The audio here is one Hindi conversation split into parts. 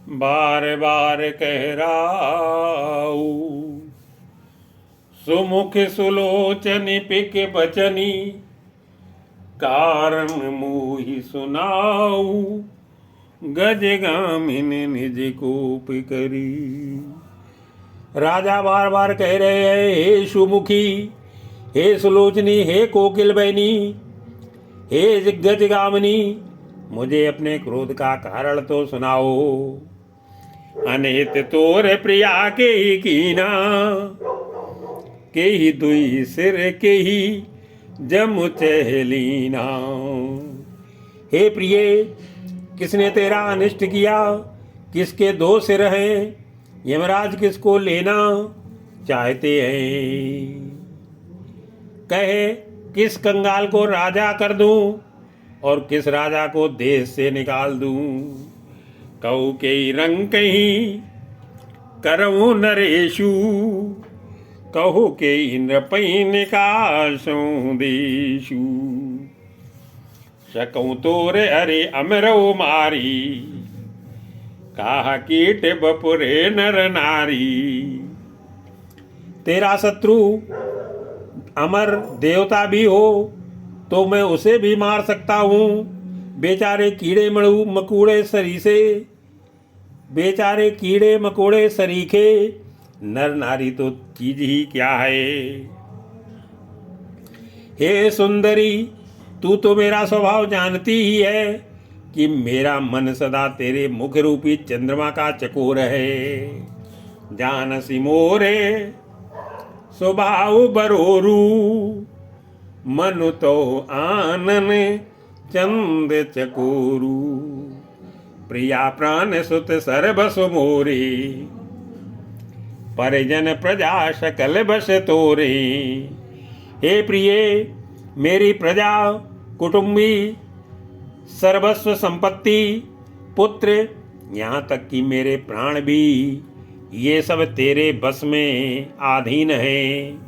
बार बार कह राऊ, सुमुख सुलोचन पिक बचनी, कारण मोहि सुनाऊ, गज गामिन निज कोप करी। राजा बार बार कह रहे हैं, हे सुमुखी, हे सुलोचनी, हे कोकिल बहनी, हे गज गामिनी, मुझे अपने क्रोध का कारण तो सुनाओ। अनित तोर प्रिया के ही कीना, के ही दुई सिर के ही जम चहलीना। हे प्रिय, किसने तेरा अनिष्ट किया? किसके दो सिर हैं? यमराज किसको लेना चाहते हैं? कहे, किस कंगाल को राजा कर दूं और किस राजा को देश से निकाल दूं। कहूँ के रंग कहीं करऊं नरेशु, कहो के नृपै निकाशों देशु। सकऊं तोरे अरे अमरो मारी, कहा कीट बपुरे नर नारी। तेरा शत्रु अमर देवता भी हो तो मैं उसे भी मार सकता हूँ। बेचारे कीड़े मकोड़े सरीसे, बेचारे कीड़े मकोड़े सरीखे, नर नारी तो चीज ही क्या है। हे सुंदरी, तू तो मेरा स्वभाव जानती ही है कि मेरा मन सदा तेरे मुख रूपी चंद्रमा का चकोर है। जानसी मोरे स्वभाव बरोरू, मनु तो आनन चंद चकोरू। प्रिया प्राण सुत सर्वस मोरे, परिजन प्रजा सकल बस तोरे। हे प्रिय, मेरी प्रजा, कुटुंबी, सर्वस्व संपत्ति, पुत्र, यहाँ तक कि मेरे प्राण भी, ये सब तेरे बस में अधीन है।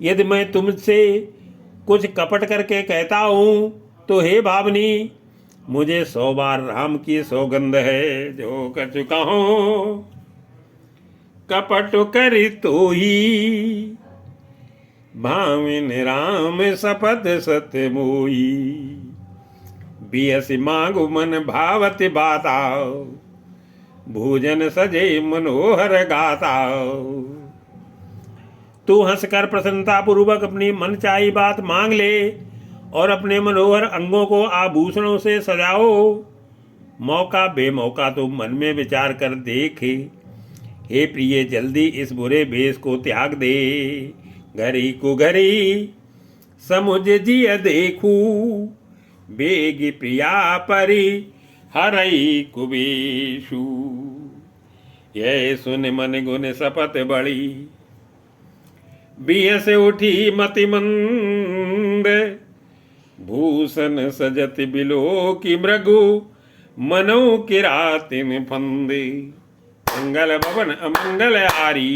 यदि मैं तुमसे कुछ कपट करके कहता हूँ तो हे भावनी, मुझे 100 बार राम की सौगंध है जो कर चुका हूँ। कपट करी तो ही भाविन राम शपथ सत्य मोही। बियसि मांगु मन भावत बाता, भोजन सजे मनोहर गाता। तू हंसकर प्रसन्नता पूर्वक अपनी मनचाही बात मांग ले और अपने मनोहर अंगों को आभूषणों से सजाओ। मौका बेमौका तो मन में विचार कर देख। हे प्रिय, जल्दी इस बुरे भेष को त्याग दे। घरी को घरी समुझ जिय देखू, बेगी प्रिया परी हरई कुबेशु। यह सुन मन गुण शपथ बड़ी, बिय से उठी मति मंद। भूषण सजत बिलो की मृगु, मनो किरातिन फंदे। मंगल भवन अमंगल हारी,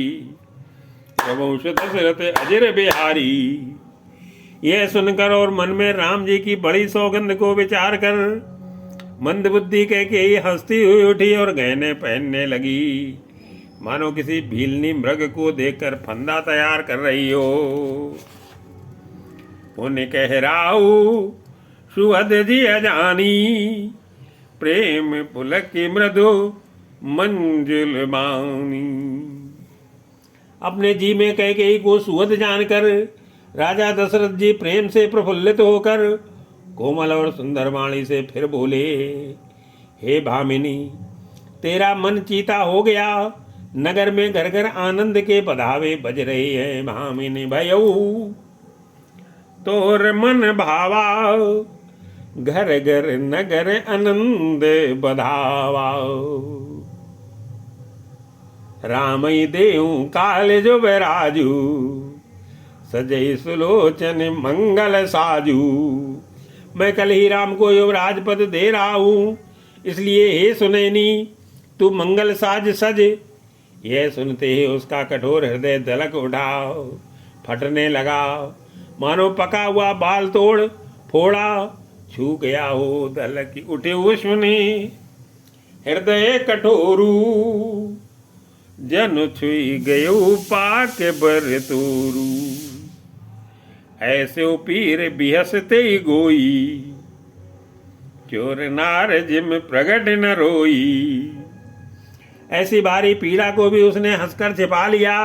प्रभुष दशरथ अजर बिहारी। यह सुनकर और मन में राम जी की बड़ी सौगंध को विचार कर मंद बुद्धि कह के हंसती हुई उठी और गहने पहनने लगी, मानो किसी भीलनी मृग को देखकर फंदा तैयार कर रही हो। उन्हें कह राऊ, सुहद जी अजानी, प्रेम पुलक मृदु मंजुल बानी। अपने जी में कैकेयी को सुहद जानकर राजा दशरथ जी प्रेम से प्रफुल्लित होकर कोमल और सुंदर वाणी से फिर बोले, हे भामिनी, तेरा मन चीता हो गया। नगर में घर घर आनंद के बधावे बज रहे हैं। भामिनी भयऊ तोर मन भावा, घर घर नगर आनंद बधावा। रामई देऊ काल जो बैराजू, सजई सुलोचन मंगल साजू। मैं कल ही राम को युवराज पद दे रहा हूँ, इसलिए हे सुनैनी, तू मंगल साज सज। यह सुनते ही उसका कठोर हृदय दलक उठा, फटने लगा, मानो पका हुआ बाल तोड़ फोड़ा छू गया हो। दलक उठे उष्ण ने हृदय कठोरू, जन छुई गयो पाक बर तोरू। ऐसे पीर बिहसते गोई, चोर नार जिम प्रगट न रोई। ऐसी भारी पीड़ा को भी उसने हंसकर छिपा लिया,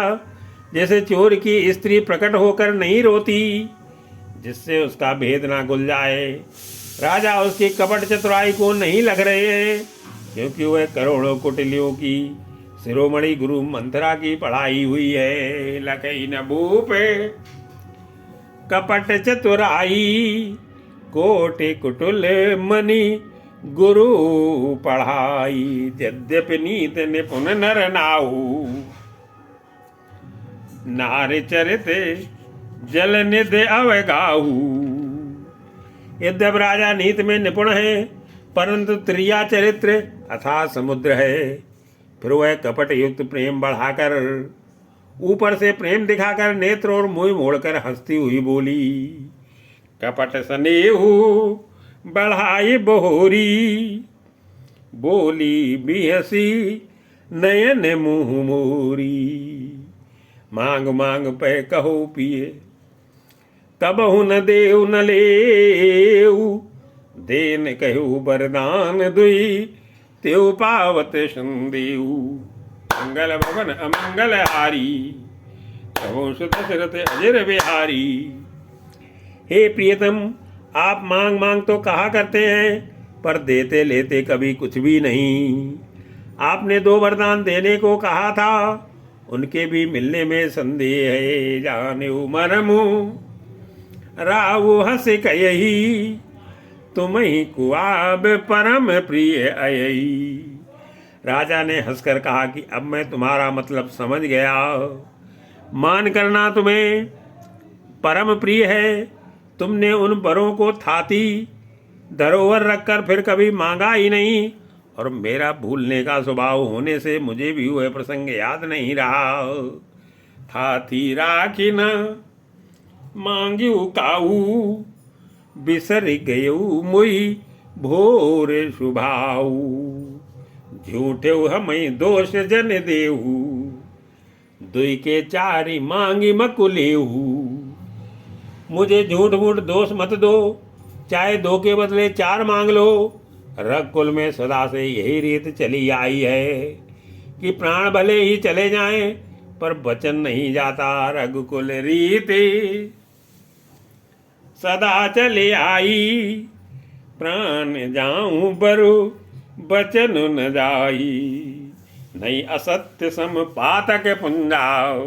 जैसे चोर की स्त्री प्रकट होकर नहीं रोती, जिससे उसका भेद ना खुल जाए। राजा उसकी कपट चतुराई को नहीं लग रहे हैं, क्योंकि वह करोड़ों कुटिलियों की शिरोमणि गुरु मंथरा की पढ़ाई हुई है। लखई न भूप कपट चतुराई, कोटि कुटुल मणि गुरु पढ़ाई। यद्यपि नीत निपुण नर नाहु, नारी चरित जल निध अवगाहु। यद्यप राजा नीत में निपुण है, परंतु त्रिया चरित्र अथाह समुद्र है। फिर वह कपट युक्त प्रेम बढ़ाकर, ऊपर से प्रेम दिखाकर नेत्र और मुंह मोड़कर हंसती हुई बोली। कपट स्नेहु बढ़ाई बोहरी, बोली बिहसी नयन मुँह मोरी। मांग मांग पे कहो पिए, कबहु न देव न लेऊ। देन कहु वरदान दुई, तेउ पावत संदेऊ। मंगल भवन अमंगल हारी, कहो सुत दशरथ अजर बिहारी। हे प्रियतम, आप मांग मांग तो कहा करते हैं, पर देते लेते कभी कुछ भी नहीं। आपने 2 वरदान देने को कहा था, उनके भी मिलने में संदेह है। जाने मरमु राहु हंस कयही, तुम ही कुआब परम प्रिय अयही। राजा ने हंसकर कहा कि अब मैं तुम्हारा मतलब समझ गया। मान करना तुम्हें परम प्रिय है। तुमने उन वरों को थाती धरोहर रखकर फिर कभी मांगा ही नहीं, और मेरा भूलने का स्वभाव होने से मुझे भी वह प्रसंग याद नहीं रहा। थाती राखी न मांग्यू काऊ, बिसर गयऊ मुई भोर शुभाऊ। झूठे हमें दोष जन देहू, दुई के चारी मांगी मकुलेहू। मुझे झूठ मूठ दोष मत दो, चाहे 2 के बदले 4 मांग लो। रघुकुल में सदा से यही रीत चली आई है कि प्राण भले ही चले जाएं, पर वचन नहीं जाता। रघुकुल रीत सदा चले आई, प्राण जाऊं बरु बचन न जाई। नहीं असत्य सम पातक पुंजाओ,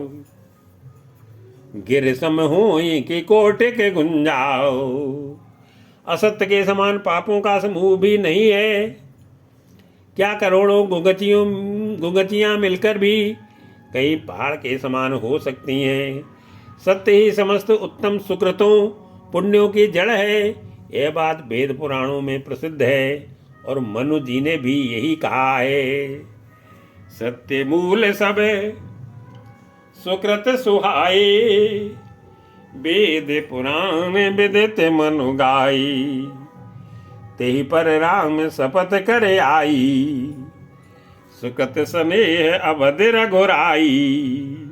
गिर सम होई कि कोटे के गुंजाओ। असत्य के समान पापों का समूह भी नहीं है। क्या करोड़ों गुंगचियां मिलकर भी कई पहाड़ के समान हो सकती हैं। सत्य ही समस्त उत्तम सुकृतों पुण्यों की जड़ है। यह बात वेद पुराणों में प्रसिद्ध है, और मनु जी ने भी यही कहा है। सत्य मूल सब सुकृत सुहाए, वेद पुराण विदित मनु गाई। तेहि पर राम शपथ करे आई, सुकृत स्नेह अवध रघुराई।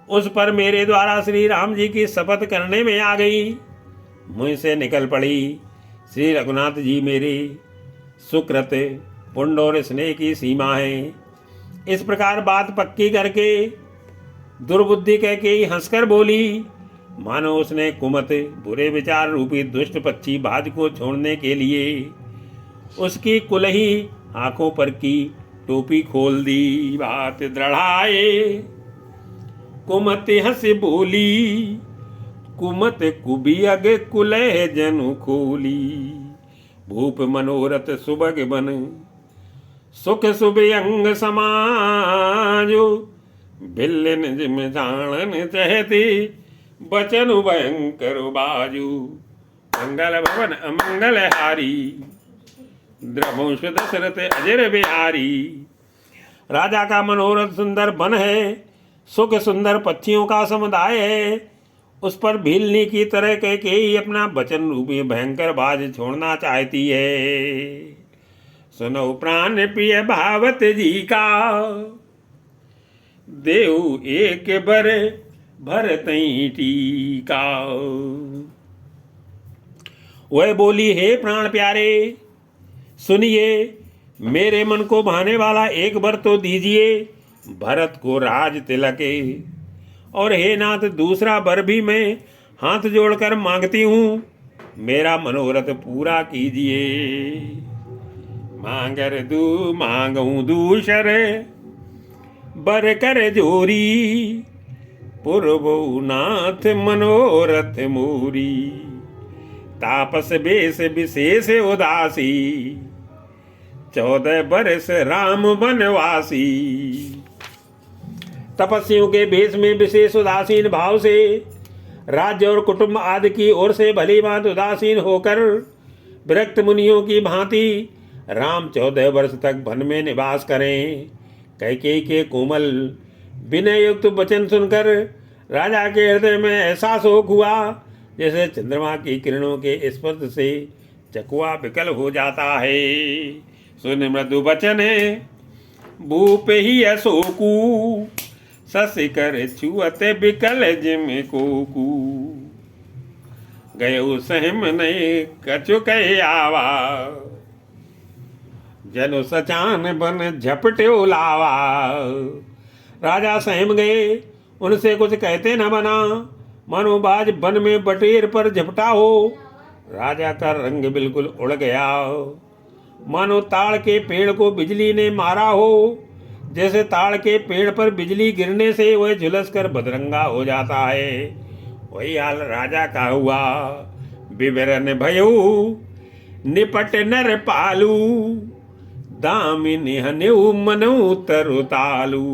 उस पर मेरे द्वारा श्री राम जी की शपथ करने में आ गई, मुँह से निकल पड़ी। श्री रघुनाथ जी मेरे सुकृत पुण्य और स्नेह की सीमा है। इस प्रकार बात पक्की करके दुर्बुद्धि कह के ही हंसकर बोली, मानो उसने कुमत बुरे विचार रूपी दुष्ट पक्षी बाज को छोड़ने के लिए उसकी कुलही आंखों पर की टोपी खोल दी। बात दृढ़ाए कुमत हंस बोली, कुमत कुबियग कुलह जनु खोली। भूप मनोरथ सुबग बन, सुख सुबयंग समाजो। भिल्लन जिम जानन चहती, बचन भयंकर बाजू। मंगल भवन अमंगल हारी, द्रवंश दशरथ अजर बिहारी। राजा का मनोरथ सुंदर वन है, सुख सुंदर पक्षियों का समुदाय है। उस पर भीलनी की तरह कह के ही अपना वचन रूपी भयंकर बाज छोड़ना चाहती है। सुनो प्राण प्रिय भावत जी का, देव एक बर भरत टीका। वह बोली, हे प्राण प्यारे, सुनिए, मेरे मन को भाने वाला एक वर तो दीजिए, भरत को राज तिलके। और हे नाथ, दूसरा वर भी मैं हाथ जोड़कर मांगती हूँ, मेरा मनोरथ पूरा कीजिए। मांगर दू मांगू दूसर बर कर जोरी, पूर्वो नाथ मनोरथ मोरी। तापस बेस विशेष उदासी, 14 बरस राम वनवासी। तपस्वियों के भेष में विशेष उदासीन भाव से, राज्य और कुटुंब आदि की ओर से भली भांति उदासीन होकर, विरक्त मुनियों की भांति राम 14 वर्ष तक वन में निवास करें। कैकेयी के कोमल विनय युक्त वचन सुनकर राजा के हृदय में ऐसा शोक हुआ, जैसे चंद्रमा की किरणों के स्पर्श से चकुआ विकल हो जाता है। सुन मृदु वचन भूप ही अशोकू, शशि कर छुअत विकल जिम कोकू। गयो सहम नहीं कछु कहे आवा, जनु सचान बन झपटे लावा। राजा सहम गए, उनसे कुछ कहते न बना, मनोबाज वन में बटेर पर झपटा हो। राजा का रंग बिल्कुल उड़ गया, मानो ताड़ के पेड़ को बिजली ने मारा हो। जैसे ताड़ के पेड़ पर बिजली गिरने से वह झुलस कर बदरंगा हो जाता है, वही हाल राजा का हुआ। विवरण भयऊ निपट नर पालू, दामिनी हन्यु मनु तरुतालू।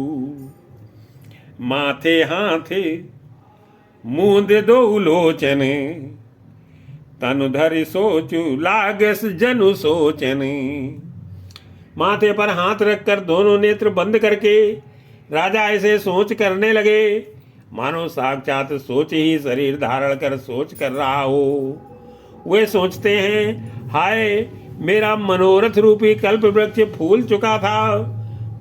माथे हाथे मूंद दो लोचन, तनु धरि सोचु लागस जनु सोचन। माथे पर हाथ रखकर दोनों नेत्र बंद करके राजा ऐसे सोच करने लगे, मानो साक्षात सोच ही शरीर धारण कर सोच कर रहा हो। वे सोचते हैं, हाय मेरा मनोरथ रूपी कल्प वृक्ष फूल चुका था,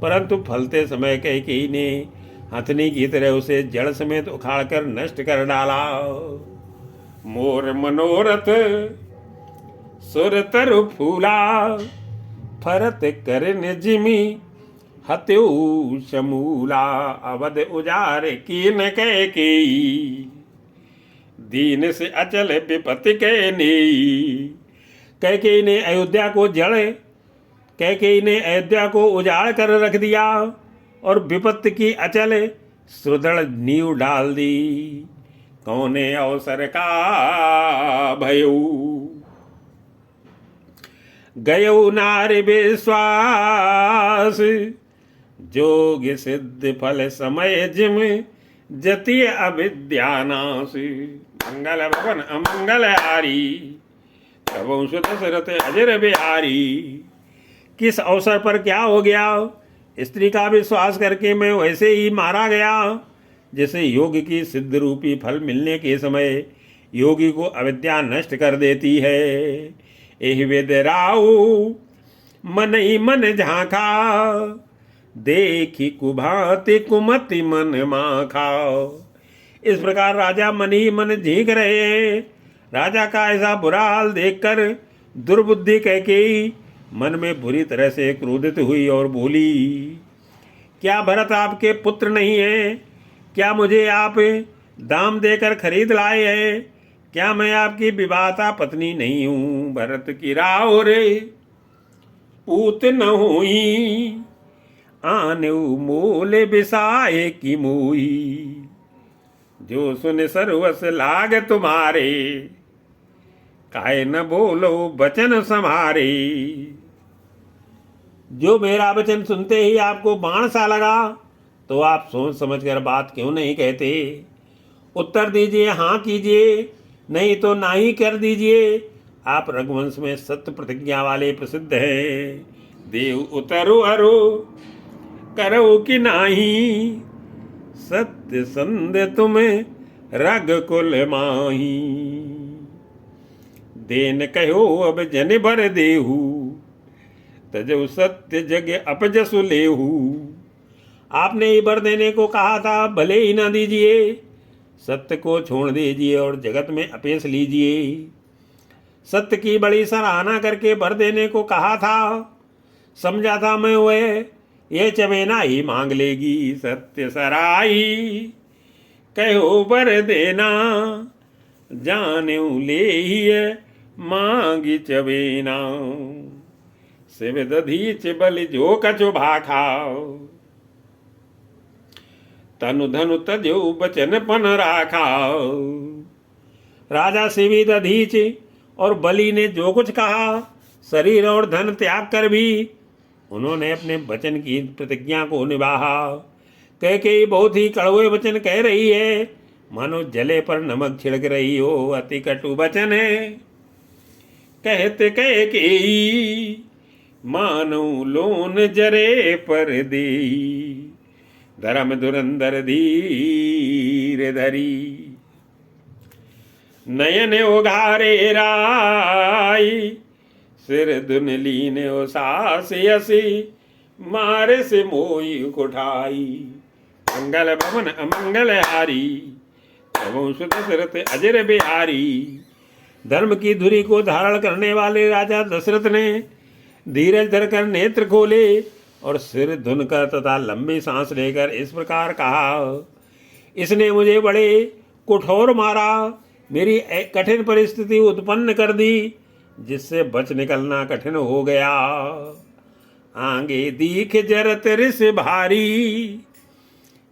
परंतु फलते समय कैकेयी ने हथनी की तरह उसे जड़ समेत उखाड़कर नष्ट कर डाला। मोर मनोरथ सुर तरु फूला, फरत करन जिमी हत्यु समूला। अवध उजार कीन कैकेयी, दीन से अचल विपत्ति के नेई। कैकेयी ने अयोध्या को उजाड़ कर रख दिया और विपत्ति की अचल सुदृढ़ नींव डाल दी। कौने अवसर का भयऊ, गयो नारि विश्वास। जोग सिद्ध फल समय जिम जति अविद्यानाश। मंगल भवन अमंगल हारी, तब सुत दशरथ अजर बिहारी। किस अवसर पर क्या हो गया, स्त्री का विश्वास करके मैं वैसे ही मारा गया, जैसे योग की सिद्ध रूपी फल मिलने के समय योगी को अविद्या नष्ट कर देती है। एहि वेद राऊ मन ही मन झांका, देखी कुभाति कुमति मन माखा। इस प्रकार राजा मन ही मन झींक रहे हैं। राजा का ऐसा बुरा हाल देखकर दुर्बुद्धि कैकेयी मन में बुरी तरह से क्रोधित हुई और बोली, क्या भरत आपके पुत्र नहीं है? क्या मुझे आप दाम देकर खरीद लाए हैं? क्या मैं आपकी विवाहता पत्नी नहीं हूँ? भरत की राव रे पूत न हुई, आने मोल बिसाए की मोई। जो सुन सर्वस लाग तुम्हारे, काहे न बोलो वचन समारे। जो मेरा वचन सुनते ही आपको बाण सा लगा, तो आप सोच समझकर बात क्यों नहीं कहते? उत्तर दीजिए, हाँ कीजिए, नहीं तो ना ही कर दीजिए। आप रघुवंश में सत्य प्रतिज्ञा वाले प्रसिद्ध हैं। देव उतरो अरो करो कि नाही, सत्य संध तुम्हें रग कुल माही। देन कहो अब जन भर देहू, तजो सत्य जग अपजसु लेहू। आपने ही वर देने को कहा था, भले ही ना दीजिए, सत्य को छोड़ दीजिए और जगत में अपेस लीजिए। सत्य की बड़ी सराहना करके वर देने को कहा था, समझा था मैं वह ये चमेना ही मांग लेगी। सत्य सराई कहो वर देना, जाने ले ही मांगी चवेना। शिव दधीच बलि जो कछु भाखाओ, तनु धनु तजो बचन पन राखाओ। राजा शिवी दधीच और बलि ने जो कुछ कहा, शरीर और धन त्याग कर भी उन्होंने अपने वचन की प्रतिज्ञा को निभाया। कैकेयी बहुत ही कड़वे वचन कह रही है, मानो जले पर नमक छिड़क रही हो। अति कटु वचन है कहते कैकेयी, मानो लोन जरे पर देई। धर्म धुरंधर धीर धरी, नयन उघारे राई। सिर धुन लीने ओ सास यसी, मारे से मोई उठाई। मंगल भवन अमंगल हारी, तबो सुत दशरथ अजर बिहारी। धर्म की धुरी को धारण करने वाले राजा दशरथ ने धीरज धरकर नेत्र खोले और सिर धुन कर तथा लंबी सांस लेकर इस प्रकार कहा, इसने मुझे बड़े कठोर मारा, मेरी कठिन परिस्थिति उत्पन्न कर दी, जिससे बच निकलना कठिन हो गया। आगे दीख जरत रिस भारी,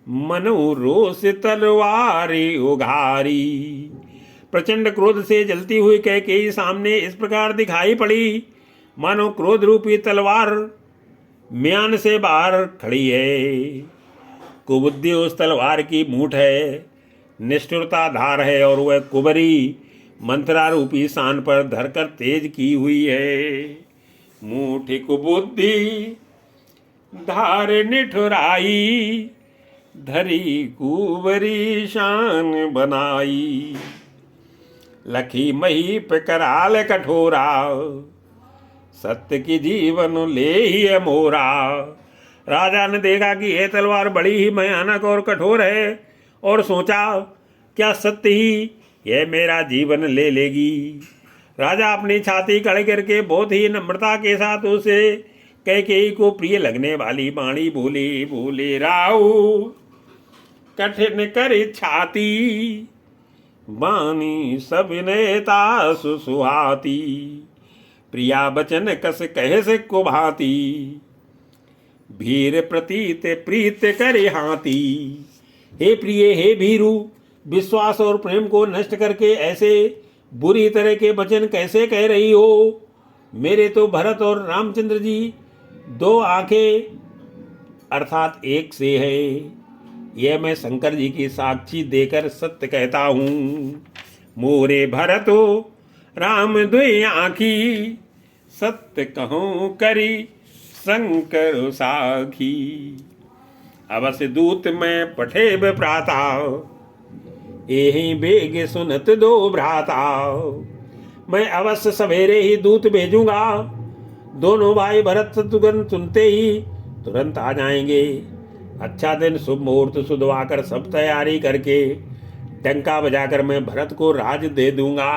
मनु रोष तलवारी उघारी। प्रचंड क्रोध से जलती हुई कैकेयी सामने इस प्रकार दिखाई पड़ी, मानो क्रोध रूपी तलवार म्यान से बाहर खड़ी है। कुबुद्धि उस तलवार की मूठ है, निष्ठुरता धार है और वह कुबरी मंत्रा रूपी शान पर धरकर तेज की हुई है। मूठी कुबुद्धि धार निठुराई, धरी कुबरी शान बनाई। लखी मही पे कराल कठोरा, सत्य की जीवन ले ही मोरा। राजा ने देखा कि यह तलवार बड़ी ही भयानक और कठोर है और सोचा, क्या सत्य ही यह मेरा जीवन ले लेगी। राजा अपनी छाती कड़े करके बहुत ही नम्रता के साथ उसे कैकेयी को प्रिय लगने वाली वाणी बोले, बोले राऊ कठिन कर छाती, बानी सब नेता सुहाती। प्रिया बचन कस कहे से कुभाती, भीर प्रतीत प्रीत करे हाथी। हे प्रिय, हे भीरू, विश्वास और प्रेम को नष्ट करके ऐसे बुरी तरह के वचन कैसे कह रही हो। मेरे तो भरत और रामचंद्र जी दो आंखें अर्थात एक से है, यह मैं शंकर जी की साक्षी देकर सत्य कहता हूँ। मोरे भरतो राम दुई आँखी, सत्य कहूँ करी शंकर साखी। अवश्य दूत में पठे प्राता, यही बेग सुनत दो भ्राता। मैं अवश्य सवेरे ही दूत भेजूंगा, दोनों भाई भरत शत्रुघ्न सुनते ही तुरंत आ जाएंगे। अच्छा दिन शुभ मुहूर्त सुधवाकर सब तैयारी करके डंका बजाकर मैं भरत को राज दे दूंगा।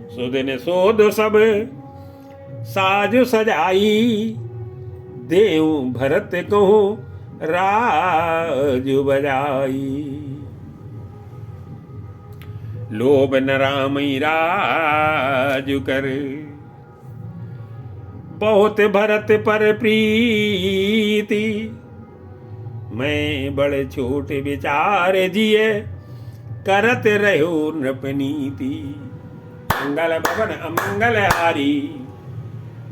सुदिन सोध सब साज सजाई, देव भरत कहूँ राज बजाई। लोभ न रामई राज कर, बहुत भरत पर प्रीति। मैं बड़े छोटे विचार जिए, करत रहो नृपनीति। मंगल भवन अमंगल हारी,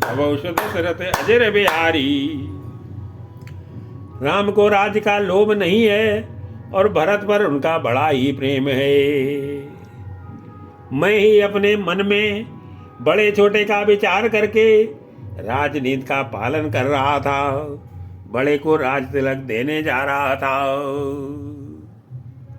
भवौ सुत दशरथ अजर बिहारी। राम को राज्य का लोभ नहीं है और भरत पर उनका बड़ा ही प्रेम है। मैं ही अपने मन में बड़े छोटे का विचार करके राजनीति का पालन कर रहा था, बड़े को राज तिलक देने जा रहा था।